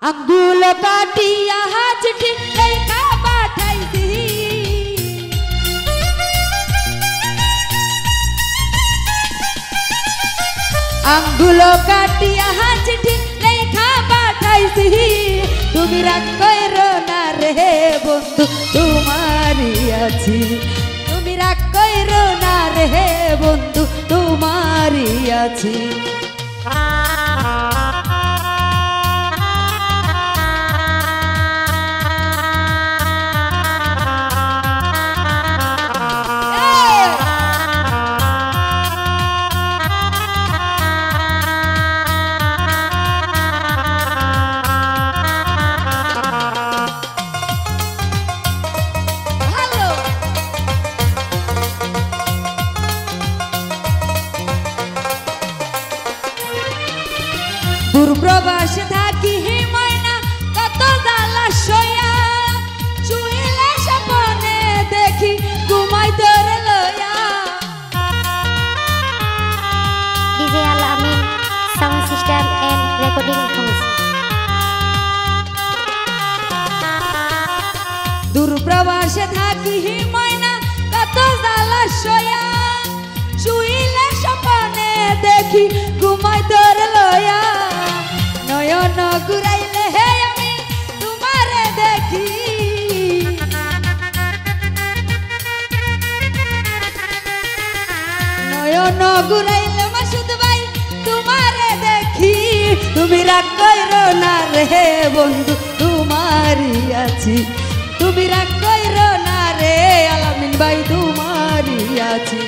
আঙ্গুল কাটিয়া চিঠি লেখা পাঠাইছি আঙ্গুল কাটিয়া চিঠি লেখা পাঠাইছি তুমি রাগ কইরো না রে বন্ধু তোমারই আছি তুমি রাগ কইরো না রে বন্ধু তোমারই আছি দূরপ্রবাসে থাকি ময়না কত জ্বালা সইয়া শুইলে স্বপ্নে দেখি ঘুমাই তোরে লইয়া DJ Al Amin sound system and recording house দূরপ্রবাসে থাকি ময়না কত জ্বালা সইয়া শুইলে স্বপ্নে দেখি ঘুমাই তোরে লইয়া নয়ন ঘুরাইলে হে আমি তোমারে দেখি নয়ন ঘুরাইলে মাসুদ ভাই তোমারে দেখি তুমি রাগ কইরো না রে বন্ধু তোমারই আছি তুমি রাগ কইরো না রে আলামিন ভাই তোমারই আছি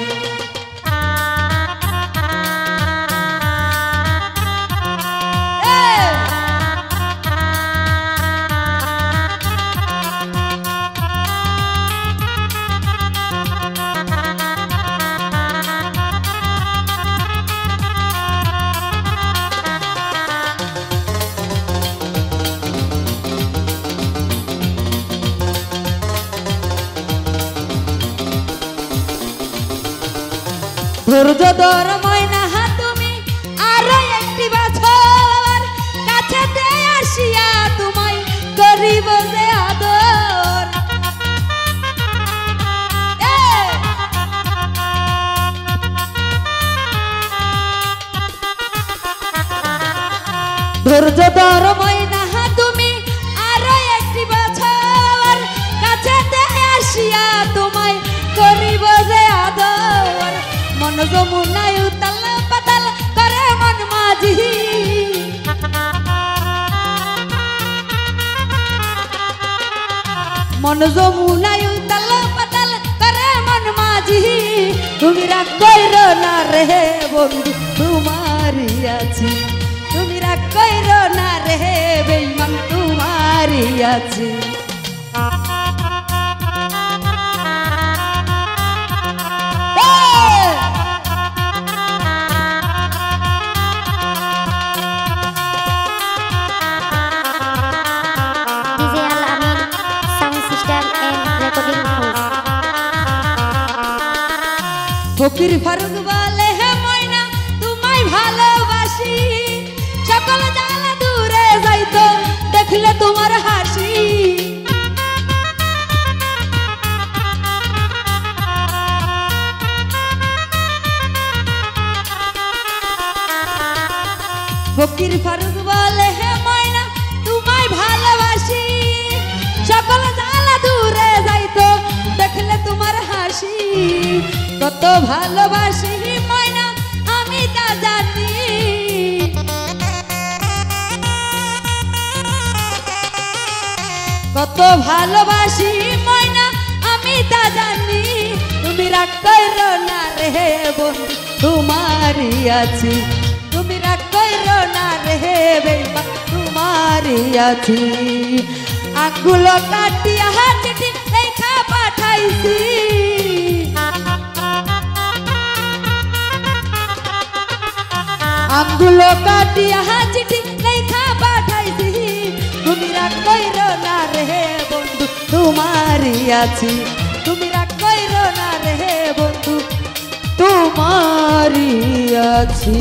ধৈর্য ধর ময়না তুমি আরো একটি বছর কাছেতে আসিয়া তোমায় করিব যে আদর ধৈর্য ধর ময়না তুমি আরো একটি বছর কাছেতে আসিয়া তোমায় করিব যে আদর মন যমুনায় উতাল পাতাল করে মন মাঝি মন যমুনায় উতাল পাতাল করে মন মাঝি তুমি রাগ কইরো না রে বন্ধু তোমারই আছি তুমি রাগ কইরো না রে বেঈমান তোমারই আছি ফকির ফারুক বলে হে ময়না তোমায় ভালোবাসি সকল জ্বালা দূরে যাইতো দেখলে তোমার হাসি ফকির ফারুক বলে হে ময়না তোমায় ভালোবাসি সকল জ্বালা দূরে যাইতো দেখলে তোমার হাসি কত ভালোবাসি ময়না আমি তা জানি কত ভালোবাসি ময়না আমি তা জানি তুমি রাগ কইরো না রে বন্ধু তোমারই আছি তুমি রাগ কইরো না রে বেঈমান তোমারই আছি আঙ্গুল কাটিয়া চিঠি লেখা পাঠাইছি আঙ্গুল কাটিয়া চিঠি লেখা পাঠাইছি তুমি রাগ কইরো না রে বন্ধু তোমারই আছি তুমি রাগ কইরো না রে বন্ধু তোমারই আছি।